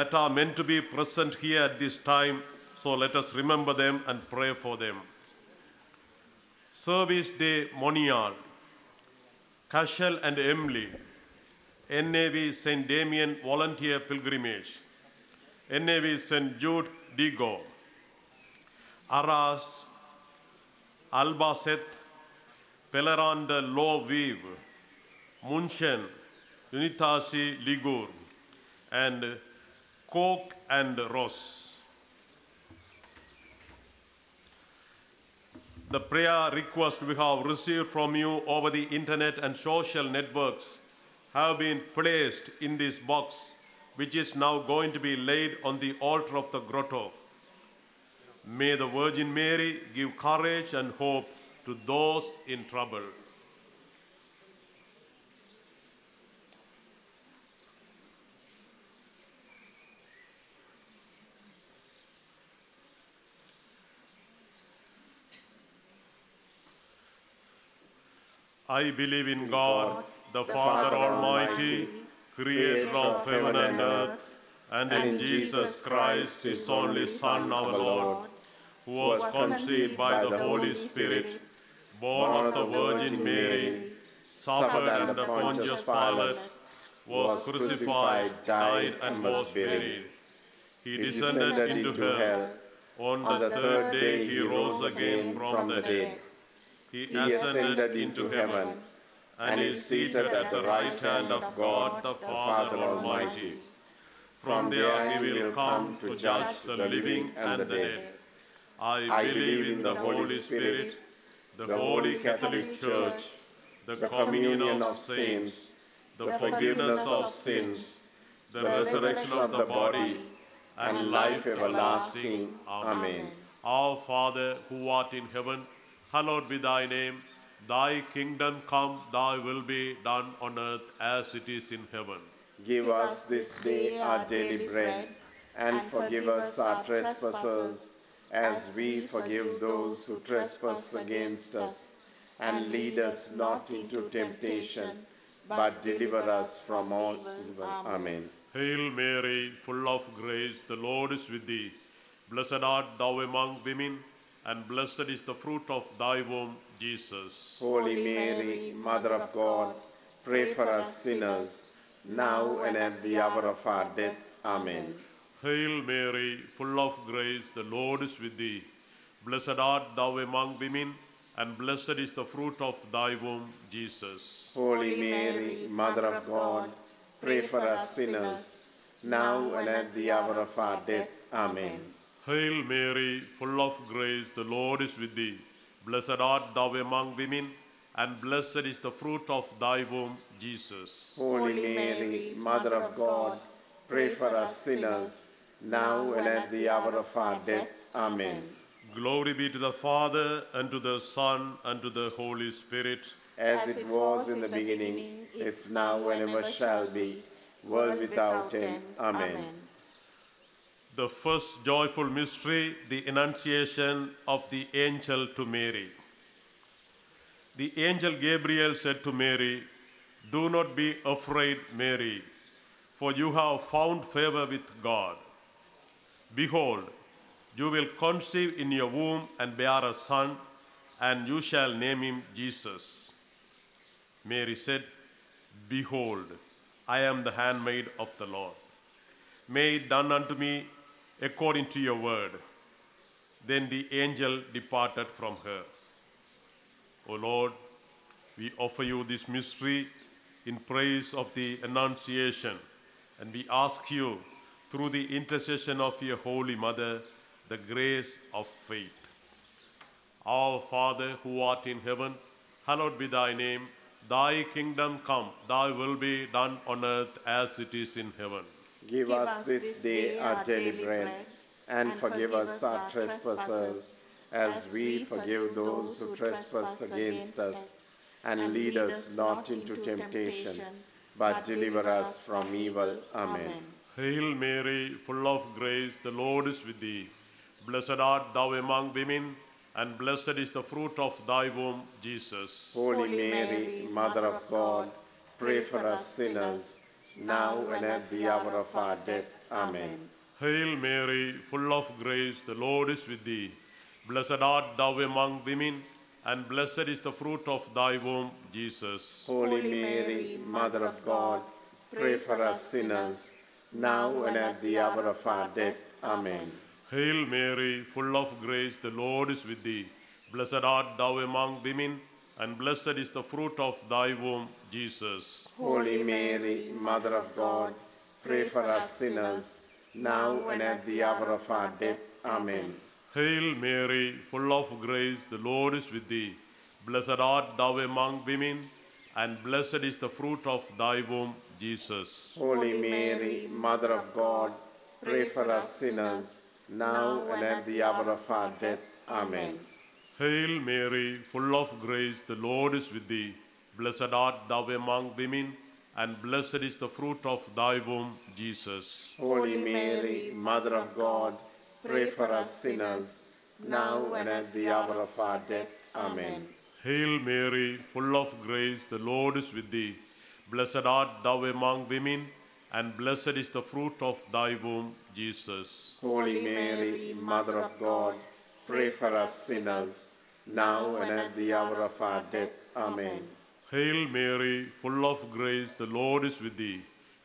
that are meant to be present here at this time, so let us remember them and pray for them. Service de Monial, Cashel and Emily, NAV St. Damien Volunteer Pilgrimage, NAV St. Jude Digo, Arras, Albacete, Peleran de Lovive, Munchen, Unitasi Ligur, and Coke and Ross. The prayer request we have received from you over the internet and social networks have been placed in this box, which is now going to be laid on the altar of the grotto. May the Virgin Mary give courage and hope to those in trouble. I believe in God, the Father Almighty, creator of heaven and earth, and in Jesus Christ, his only Son, our Lord, who was conceived by the Holy Spirit, born of the Virgin Mary, suffered under Pontius Pilate, was crucified, died, and was buried. He descended into hell. On the third day he rose again from the dead. He ascended into heaven and is seated at the right hand of God the Father Almighty. From there he will come to judge the living and the dead. I believe in the Holy Spirit, the Holy Catholic Church, the communion of saints, the forgiveness of sins, the resurrection of the body, and life everlasting. Amen. Our Father, who art in heaven, hallowed be thy name. Thy kingdom come, thy will be done on earth as it is in heaven. Give us this day our daily bread, and forgive us our trespasses, as we forgive those who trespass against us. And lead us not into temptation, but deliver us from all evil. Amen. Hail Mary, full of grace, the Lord is with thee. Blessed art thou among women, and blessed is the fruit of thy womb, Jesus. Holy Mary, Mother of God, pray for us sinners, now and at the hour of our death. Amen. Hail Mary, full of grace, the Lord is with thee. Blessed art thou among women, and blessed is the fruit of thy womb, Jesus. Holy Mary, Mother of God, pray for us sinners, now and at the hour of our death. Amen. Hail Mary, full of grace, the Lord is with thee. Blessed art thou among women, and blessed is the fruit of thy womb, Jesus. Holy Mary, Mother of God, pray for us sinners, now and at the hour of our death. Amen. Glory be to the Father, and to the Son, and to the Holy Spirit. As it was in the beginning, it's now and ever shall be, world without end. Amen. The first joyful mystery, the Annunciation of the angel to Mary. The angel Gabriel said to Mary, "Do not be afraid, Mary, for you have found favor with God. Behold, you will conceive in your womb and bear a son, and you shall name him Jesus." Mary said, "Behold, I am the handmaid of the Lord. May it done unto me according to your word." Then the angel departed from her. O Lord, we offer you this mystery in praise of the Annunciation, and we ask you, through the intercession of your Holy Mother, the grace of faith. Our Father, who art in heaven, hallowed be thy name. Thy kingdom come, thy will be done on earth as it is in heaven. Give us this day our daily bread, and forgive us our trespasses, as we forgive those who trespass against us. And lead us not into temptation, but deliver us from evil. Amen. Hail Mary, full of grace, the Lord is with thee. Blessed art thou among women, and blessed is the fruit of thy womb, Jesus. Holy Mary, Mother of God, pray for us sinners, now and at the hour of our death. Amen. Hail Mary, full of grace, the Lord is with thee. Blessed art thou among women, and blessed is the fruit of thy womb, Jesus. Holy Mary, Mother of God, pray for us sinners, now and at the hour of our death. Amen. Hail Mary, full of grace, the Lord is with thee. Blessed art thou among women, and blessed is the fruit of thy womb, Jesus. Holy Mary, Mother of God, pray for us sinners, now and at the hour of our death. Amen. Hail Mary, full of grace, the Lord is with thee. Blessed art thou among women, and blessed is the fruit of thy womb, Jesus. Holy Mary, Mother of God, pray for us sinners, now and at the hour of our death. Amen. Hail Mary, full of grace, the Lord is with thee. Blessed art thou among women, and blessed is the fruit of thy womb, Jesus. Holy Mary, Mother of God, pray for us sinners, now and at the hour of our death. Amen. Hail Mary, full of grace, the Lord is with thee. Blessed art thou among women, and blessed is the fruit of thy womb, Jesus. Holy Mary, Mother of God, pray for us sinners, now and at the hour of our death. Amen. Hail Mary, full of grace, the Lord is with thee.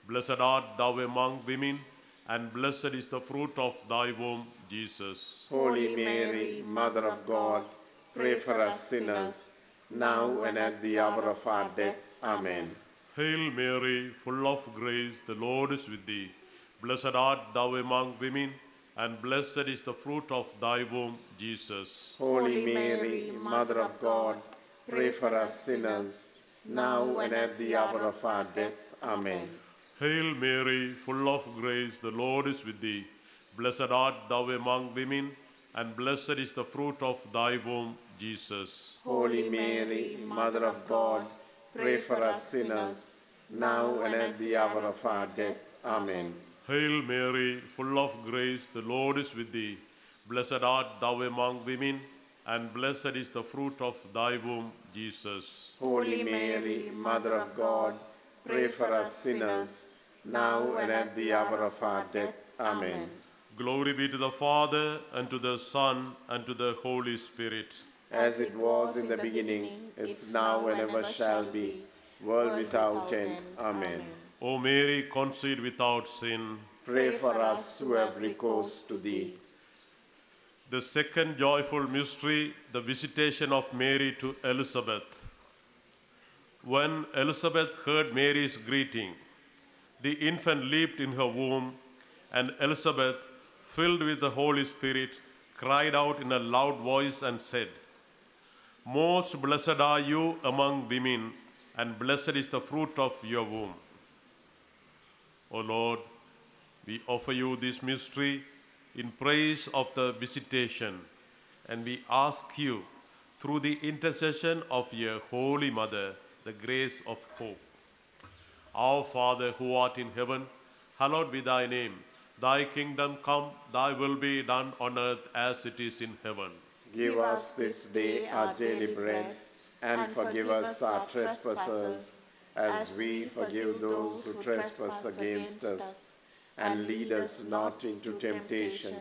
Blessed art thou among women, and blessed is the fruit of thy womb, Jesus. Holy Mary, Mother of God, pray for us sinners, now and at the hour of our death. Amen. Hail Mary, full of grace, the Lord is with thee. Blessed art thou among women, and blessed is the fruit of thy womb, Jesus. Holy Mary, Mother of God, pray for us sinners, now and at the hour of our death. Amen. Hail Mary, full of grace, the Lord is with thee. Blessed art thou among women, and blessed is the fruit of thy womb, Jesus. Holy Mary, Mother of God, pray for us sinners, now and at the hour of our death. Amen. Hail Mary, full of grace, the Lord is with thee. Blessed art thou among women, and blessed is the fruit of thy womb, Jesus. Holy Mary, Mother of God, pray for us sinners, now and at the hour of our death. Amen. Glory be to the Father, and to the Son, and to the Holy Spirit. As it was in the beginning, it's now and ever shall be, world without end. Amen. O Mary, conceived without sin. Pray for us who have recourse to thee. The second joyful mystery, the visitation of Mary to Elizabeth. When Elizabeth heard Mary's greeting, the infant leaped in her womb, and Elizabeth, filled with the Holy Spirit, cried out in a loud voice and said, "Most blessed are you among women, and blessed is the fruit of your womb." O Lord, we offer you this mystery in praise of the visitation, and we ask you, through the intercession of your Holy Mother, the grace of hope. Our Father who art in heaven, hallowed be thy name. Thy kingdom come, thy will be done on earth as it is in heaven. Give us this day our daily bread, and forgive us our trespasses, as we forgive those who trespass against us. And lead us not into temptation,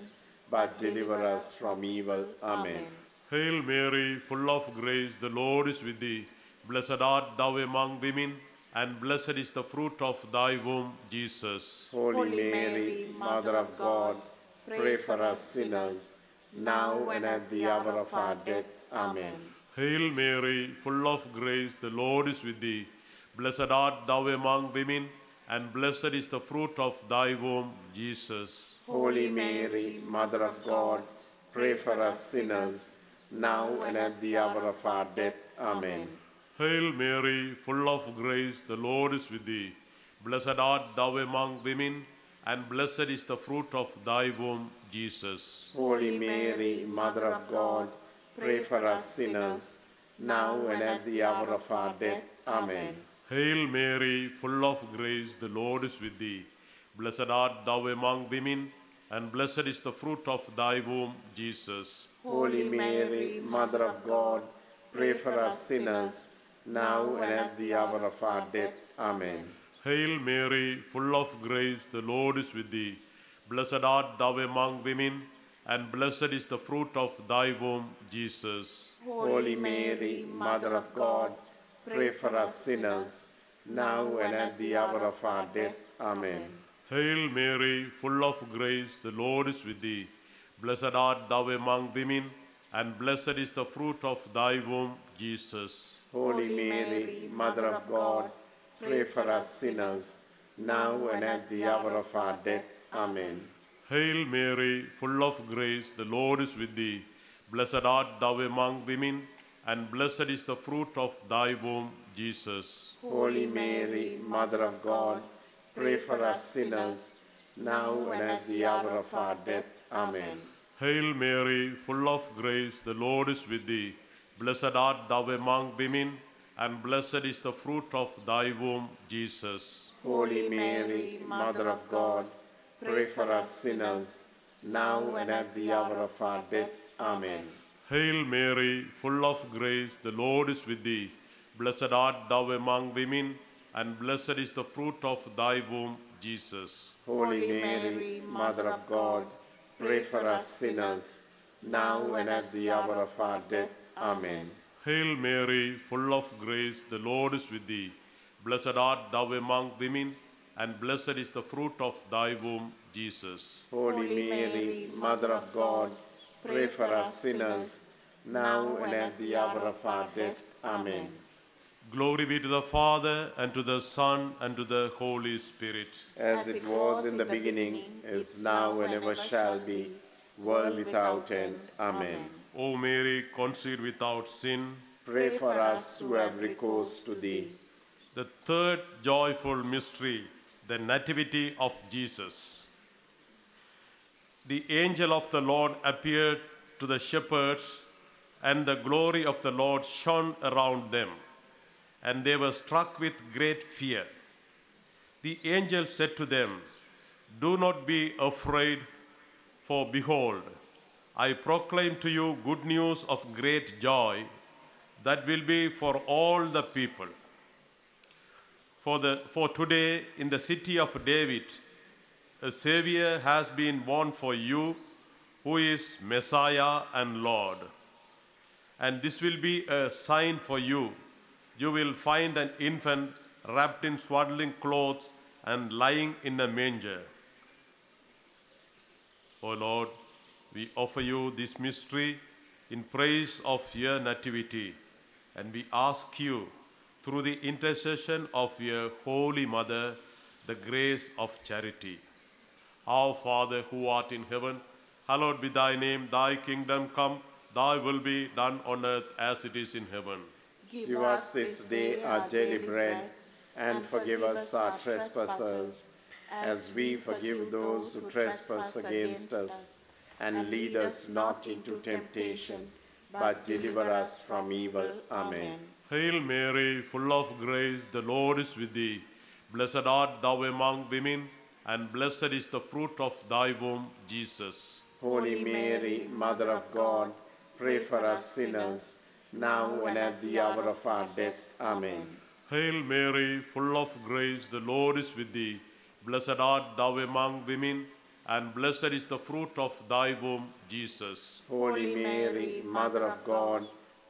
but deliver us from evil. Amen. Hail Mary, full of grace, the Lord is with thee. Blessed art thou among women, and blessed is the fruit of thy womb, Jesus. Holy Mary, Mother of God, pray for us sinners, now and at the hour of our death. Amen. Hail Mary, full of grace, the Lord is with thee. Blessed art thou among women, and blessed is the fruit of thy womb, Jesus. Holy Mary, Mother of God, pray for us sinners, now and at the hour of our death. Amen. Hail Mary, full of grace, the Lord is with thee. Blessed art thou among women, and blessed is the fruit of thy womb, Jesus. Holy Mary, Mother of God, pray for us sinners, now and at the hour of our death. Amen. Hail Mary, full of grace, the Lord is with thee. Blessed art thou among women, and blessed is the fruit of thy womb, Jesus. Holy Mary, Mother of God, pray for us sinners, now and at the hour of our death. Amen. Hail Mary, full of grace, the Lord is with thee. Blessed art thou among women, and blessed is the fruit of thy womb, Jesus. Holy Mary, Mother of God, pray for us sinners, now and at the hour of our death. Amen. Hail Mary, full of grace, the Lord is with thee. Blessed art thou among women, and blessed is the fruit of thy womb, Jesus. Holy Mary, Mother of God, pray for us sinners, now and at the hour of our death. Amen. Hail Mary, full of grace, the Lord is with thee. Blessed art thou among women, and blessed is the fruit of thy womb, Jesus. Holy Mary, Mother of God, pray for us sinners, now and at the hour of our death. Amen. Hail Mary, full of grace, the Lord is with thee. Blessed art thou among women, and blessed is the fruit of thy womb, Jesus. Holy Mary, Mother of God, pray for us sinners, now and at the hour of our death. Amen. Hail Mary, full of grace, the Lord is with thee. Blessed art thou among women, and blessed is the fruit of thy womb, Jesus. Holy Mary, Mother of God, pray for us sinners, now and at the hour of our death. Amen. Hail Mary, full of grace, the Lord is with thee. Blessed art thou among women, and blessed is the fruit of thy womb, Jesus. Holy Mary, Mother of God, pray for us sinners, now and at the hour of our death. Amen. Glory be to the Father, and to the Son, and to the Holy Spirit. As it was in the beginning, is now, and ever shall be, world without end. Amen. O Mary, conceived without sin, Pray for us who have recourse to thee. the third joyful mystery, the Nativity of Jesus. The angel of the Lord appeared to the shepherds, and the glory of the Lord shone around them, and they were struck with great fear. The angel said to them, "Do not be afraid, for behold, I proclaim to you good news of great joy that will be for all the people. For today in the city of David, a Savior has been born for you, who is Messiah and Lord. And this will be a sign for you. You will find an infant wrapped in swaddling clothes and lying in a manger." O Lord, we offer you this mystery in praise of your nativity, and we ask you, through the intercession of your Holy Mother, the grace of charity. Our Father who art in heaven, hallowed be thy name. Thy kingdom come, thy will be done on earth as it is in heaven. Give us this day our daily bread, and forgive us our trespasses, as we forgive those who trespass against us. And lead us not into temptation, but deliver us from evil. Amen. Hail Mary, full of grace, the Lord is with thee. Blessed art thou among women, and blessed is the fruit of thy womb, Jesus. Holy Mary, Mother of God, pray for us sinners, now and at the hour of our death. Amen. Hail Mary, full of grace, the Lord is with thee. Blessed art thou among women, and blessed is the fruit of thy womb, Jesus. Holy Mary, Mother of God,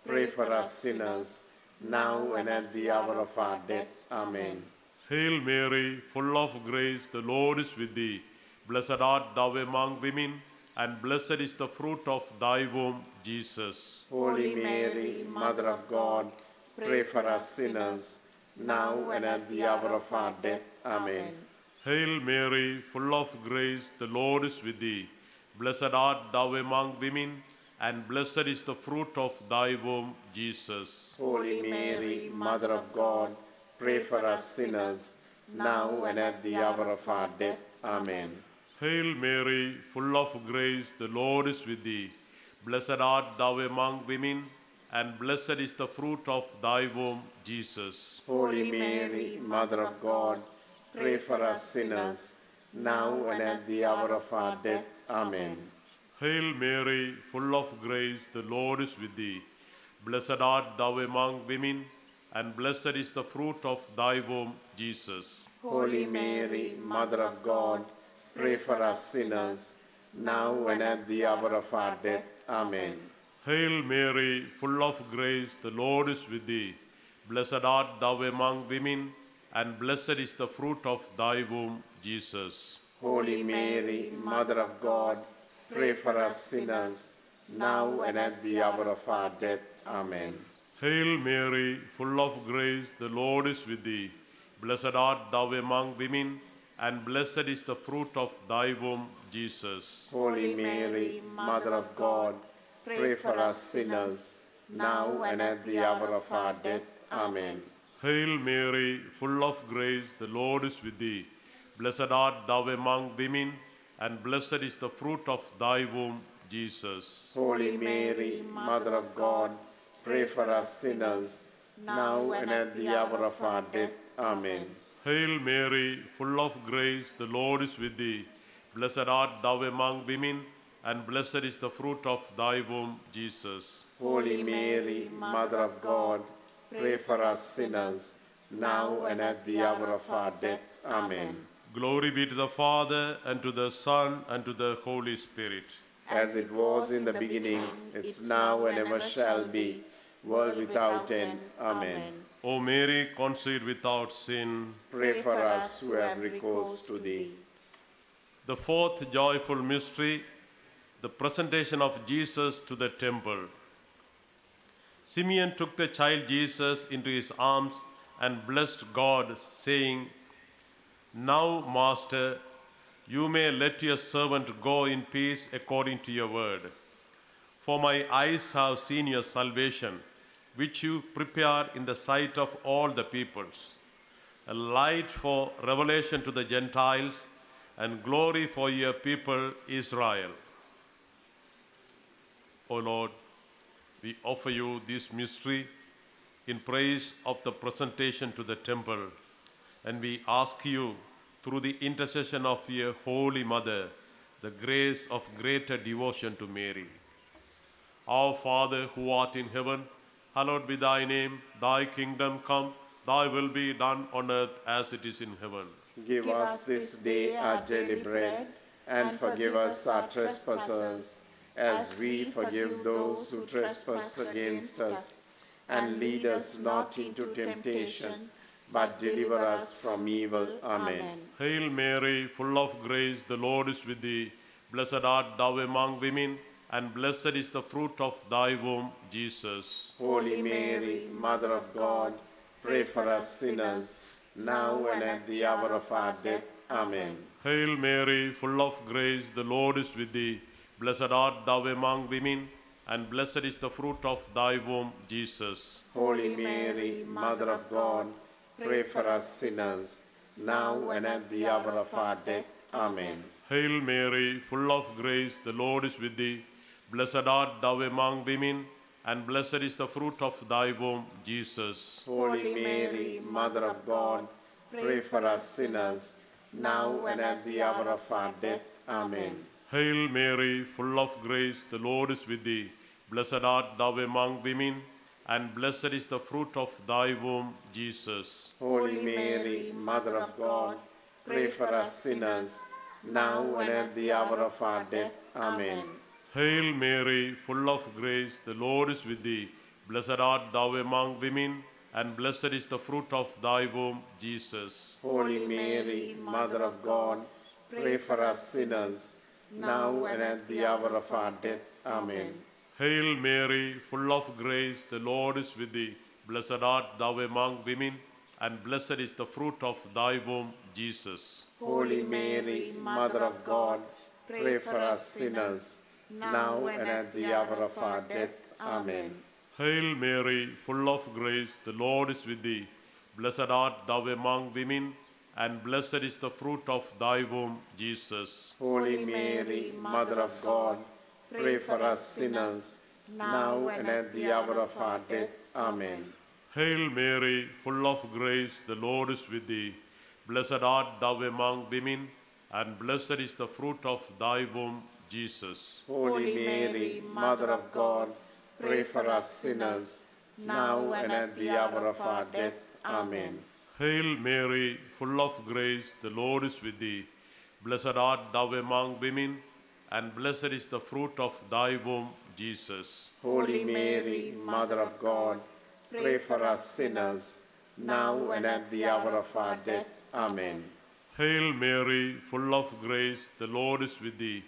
pray for us sinners, now and at the hour of our death. Amen. Hail Mary, full of grace, the Lord is with thee. Blessed art thou among women, and blessed is the fruit of thy womb, Jesus. Holy Mary, Mother of God, pray for us sinners, now and at the hour of our death. Amen. Hail Mary, full of grace, the Lord is with thee. Blessed art thou among women, and blessed is the fruit of thy womb, Jesus. Holy Mary, Mother of God, pray for us sinners, now and at the hour of our death. Amen. Hail Mary, full of grace, the Lord is with thee. Blessed art thou among women, and blessed is the fruit of thy womb, Jesus. Holy Mary, Mother of God, pray for us sinners, now and at the hour of our death. Amen. Hail Mary, full of grace, the Lord is with thee. Blessed art thou among women, and blessed is the fruit of thy womb, Jesus. Holy Mary, Mother of God, pray for us sinners, now and at the hour of our death. Amen. Hail Mary, full of grace, the Lord is with thee. Blessed art thou among women, and blessed is the fruit of thy womb, Jesus. Holy Mary, Mother of God, pray for us sinners, now and at the hour of our death. Amen. Hail Mary, full of grace, the Lord is with thee. Blessed art thou among women, and blessed is the fruit of thy womb, Jesus. Holy Mary, Mother of God, pray for us sinners, now and at the hour of our death. Amen. Hail Mary, full of grace, the Lord is with thee. Blessed art thou among women, and blessed is the fruit of thy womb, Jesus. Holy Mary, Mother of God, pray for us sinners, now and at the hour of our death. Amen. Hail Mary, full of grace, the Lord is with thee. Blessed art thou among women, and blessed is the fruit of thy womb, Jesus. Holy Mary, Mother of God, pray for us sinners, now and at the hour of our death. Amen. Glory be to the Father, and to the Son, and to the Holy Spirit. As it was in the beginning, it's now and ever shall be, world without end. Amen. O Mary, conceived without sin, Pray for us who have recourse to thee. the fourth joyful mystery, the presentation of Jesus to the temple. Simeon took the child Jesus into his arms and blessed God, saying, "Now, Master, you may let your servant go in peace according to your word. For my eyes have seen your salvation, which you prepared in the sight of all the peoples, a light for revelation to the Gentiles and glory for your people Israel." O Lord, we offer you this mystery in praise of the presentation to the temple, and we ask you, through the intercession of your Holy Mother, the grace of greater devotion to Mary. Our Father who art in heaven, hallowed be thy name. Thy kingdom come, thy will be done on earth as it is in heaven. Give us this day our daily bread, and forgive us our trespasses, as we forgive those who trespass against us. And lead us not into temptation, but deliver us from evil. Amen. Hail Mary, full of grace, the Lord is with thee. Blessed art thou among women, and blessed is the fruit of thy womb, Jesus. Holy Mary, Mother of God, pray for us sinners, now and at the hour of our death. Amen. Hail Mary, full of grace, the Lord is with thee. Blessed art thou among women, and blessed is the fruit of thy womb, Jesus. Holy Mary, Mother of God, pray for us sinners, now and at the hour of our death. Amen. Hail Mary, full of grace, the Lord is with thee. Blessed art thou among women, and blessed is the fruit of thy womb, Jesus. Holy Mary, Mother of God, pray for us sinners, now and at the hour of our death. Amen. Hail Mary, full of grace, the Lord is with thee. Blessed art thou among women, and blessed is the fruit of thy womb, Jesus. Holy Mary, Mother of God, pray for us sinners, now and at the hour of our death. Amen. Hail Mary, full of grace, the Lord is with thee. Blessed art thou among women, and blessed is the fruit of thy womb, Jesus. Holy Mary, Mother of God, pray for us sinners, now and at the hour of our death. Amen. Hail Mary, full of grace, the Lord is with thee. Blessed art thou among women, and blessed is the fruit of thy womb, Jesus. Holy Mary, Mother of God, pray for us sinners, now and at the hour of our death. Amen. Hail Mary, full of grace, the Lord is with thee. Blessed art thou among women, and blessed is the fruit of thy womb, Jesus. Holy Mary, Mother of God, pray for us sinners, now and at the hour of our death. Amen. Hail Mary, full of grace, the Lord is with thee. Blessed art thou among women, and blessed is the fruit of thy womb, Jesus. Holy Mary, Mother of God, pray for us sinners, now and at the hour of our death. Amen. Hail Mary, full of grace, the Lord is with thee. Blessed art thou among women, and blessed is the fruit of thy womb, Jesus. Holy Mary, Mother of God, pray for us sinners, now and at the hour of our death. Amen. Hail Mary, full of grace, the Lord is with thee.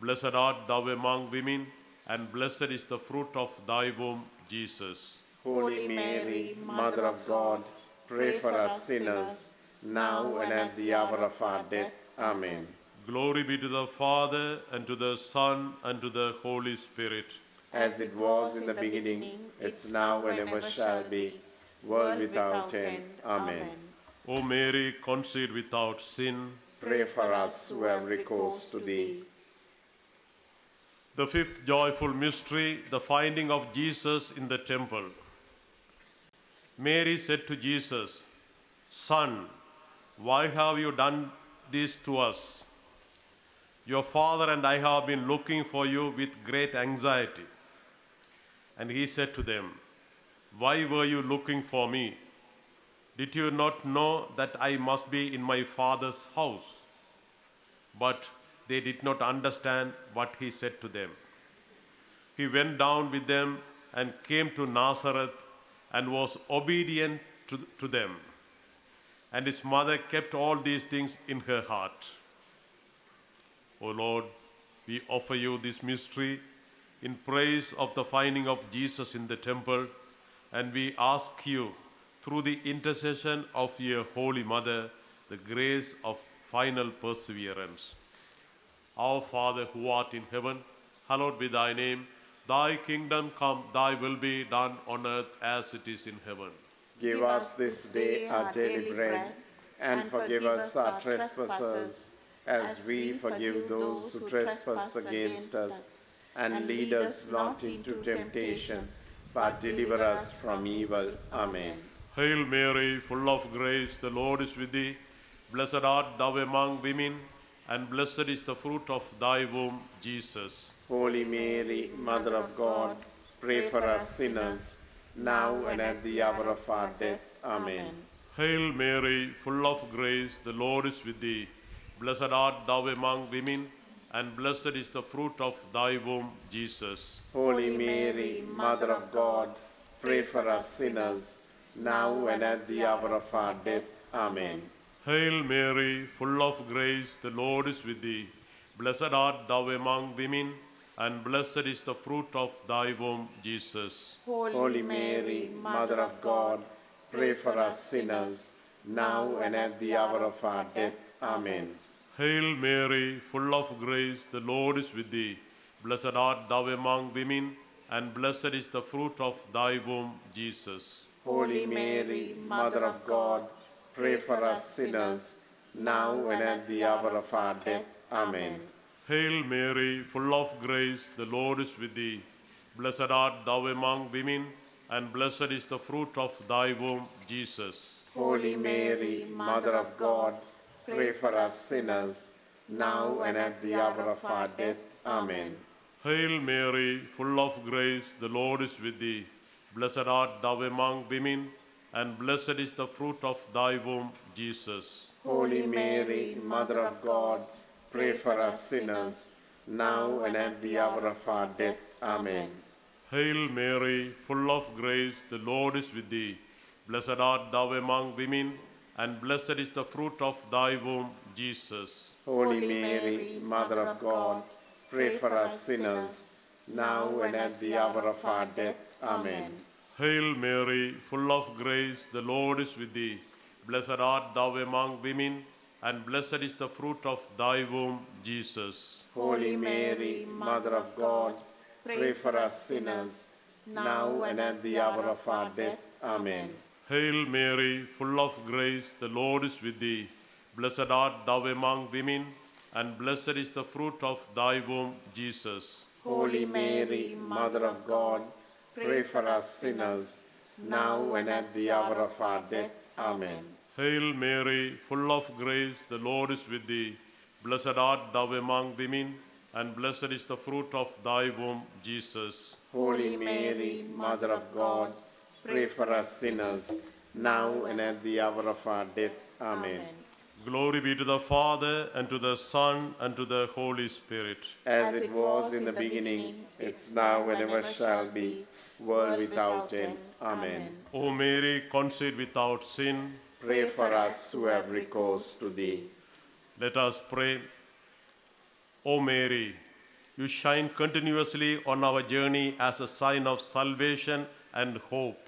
Blessed art thou among women, and blessed is the fruit of thy womb, Jesus. Holy Mary, Mother of God, pray for us sinners, now and at the hour of our death. Amen. Glory be to the Father, and to the Son, and to the Holy Spirit. As it was in the beginning, it's now and ever shall be, world without end. Amen. O Mary, conceived without sin, Pray for us who have recourse to thee. the fifth joyful mystery, the finding of Jesus in the temple. Mary said to Jesus, Son, why have you done this to us? Your father and I have been looking for you with great anxiety. And he said to them, Why were you looking for me? Did you not know that I must be in my Father's house? But they did not understand what he said to them. He went down with them and came to Nazareth and was obedient to them. And his mother kept all these things in her heart. O Lord, we offer you this mystery in praise of the finding of Jesus in the temple, and we ask you, through the intercession of your Holy Mother, the grace of final perseverance. Our Father who art in heaven, hallowed be thy name. Thy kingdom come, thy will be done on earth as it is in heaven. Give us this day our daily bread, and forgive us our trespasses, as we forgive those who trespass against us. And lead us not into temptation, but deliver us from evil. Amen. Hail Mary, full of grace, the Lord is with thee. Blessed art thou among women, and blessed is the fruit of thy womb, Jesus. Holy Mary, Mother of God, pray for us sinners, now and at the hour of our death. Amen. Hail Mary, full of grace, the Lord is with thee. Blessed art thou among women, and blessed is the fruit of thy womb, Jesus. Holy Mary, Mother of God, pray for us sinners, now and at the hour of our death. Amen. Hail Mary, full of grace, the Lord is with thee. Blessed art thou among women, and blessed is the fruit of thy womb, Jesus. Holy Mary, Mother of God, pray for us sinners, now and at the hour of our death. Amen. Hail Mary, full of grace, the Lord is with thee. Blessed art thou among women, and blessed is the fruit of thy womb, Jesus. Holy Mary, Mother of God, pray for us sinners, now and at the hour of our death. Amen. Hail Mary, full of grace, the Lord is with thee. Blessed art thou among women, and blessed is the fruit of thy womb, Jesus. Holy Mary, Mother of God, pray for us sinners, now and at the hour of our death. Amen. Hail Mary, full of grace, the Lord is with thee. Blessed art thou among women, and blessed is the fruit of thy womb, Jesus. Holy Mary, Mother of God, pray for us sinners, now and at the hour of our death. Amen. Hail Mary, full of grace, the Lord is with thee. Blessed art thou among women, and blessed is the fruit of thy womb, Jesus. Holy Mary, Mother of God, pray for us sinners, now and at the hour of our death. Amen. Hail Mary, full of grace, the Lord is with thee. Blessed art thou among women, and blessed is the fruit of thy womb, Jesus. Holy Mary, Mother of God, pray for us sinners, now and at the hour of our death. Amen. Hail Mary, full of grace, the Lord is with thee. Blessed art thou among women, and blessed is the fruit of thy womb, Jesus. Holy Mary, Mother of God, pray for us sinners, now and at the hour of our death. Amen. Hail Mary, full of grace, the Lord is with thee. Blessed art thou among women, and blessed is the fruit of thy womb, Jesus. Holy Mary, Mother of God, pray for us sinners, now and at the hour of our death. Amen. Glory be to the Father, and to the Son, and to the Holy Spirit. As it was in the beginning, it's now, and ever shall be, world without end. Amen. O Mary, conceived without sin, Pray for us who have recourse to thee. let us pray. O Mary, you shine continuously on our journey as a sign of salvation and hope.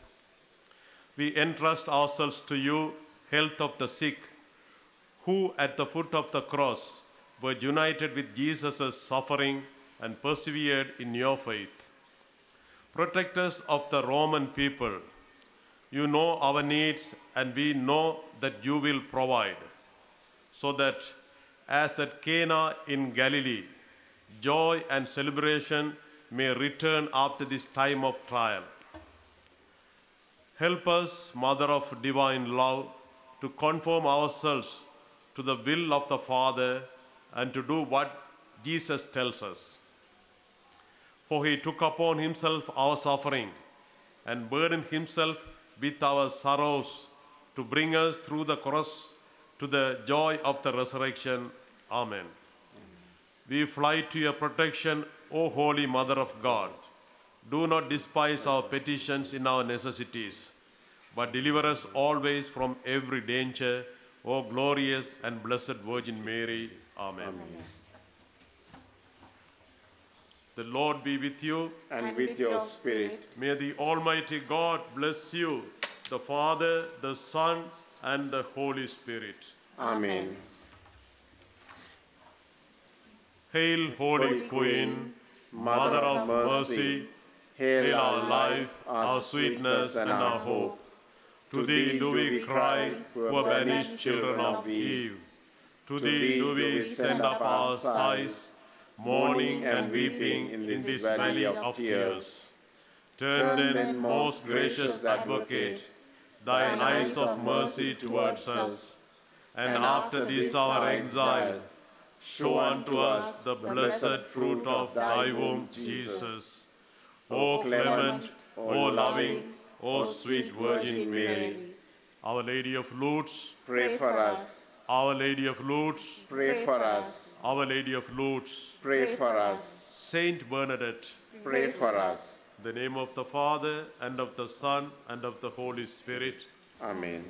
We entrust ourselves to you, health of the sick, who at the foot of the cross were united with Jesus' suffering and persevered in your faith. Protect us of the Roman people. You know our needs, and we know that you will provide, so that, as at Cana in Galilee, joy and celebration may return after this time of trial. Help us, Mother of divine love, to conform ourselves to the will of the Father and to do what Jesus tells us. For he took upon himself our suffering and burdened himself with our sorrows to bring us through the cross to the joy of the resurrection. Amen. We fly to your protection, O Holy Mother of God. Do not despise our petitions in our necessities, but deliver us always from every danger, O glorious and blessed Virgin Mary. Amen. Amen. The Lord be with you. And with your spirit, May the Almighty God bless you, the Father, the Son, and the Holy Spirit. Amen. Hail, Holy Queen, Mother of mercy, hail our life, our sweetness, and our hope. To thee do we cry, poor banished children of Eve. To thee do we send up our sighs, mourning and weeping in this valley of tears. Turn then, most gracious Advocate, thine eyes of mercy towards us, and after this our exile, show unto us the blessed fruit of thy womb, Jesus. O clement, O loving, O sweet Virgin Mary, Our Lady of Lourdes, Pray for us. Our Lady of Lourdes, Pray for us. Our Lady of Lourdes, Pray for us. Saint Bernadette, Pray for us. in the name of the Father, and of the Son, and of the Holy Spirit. Amen.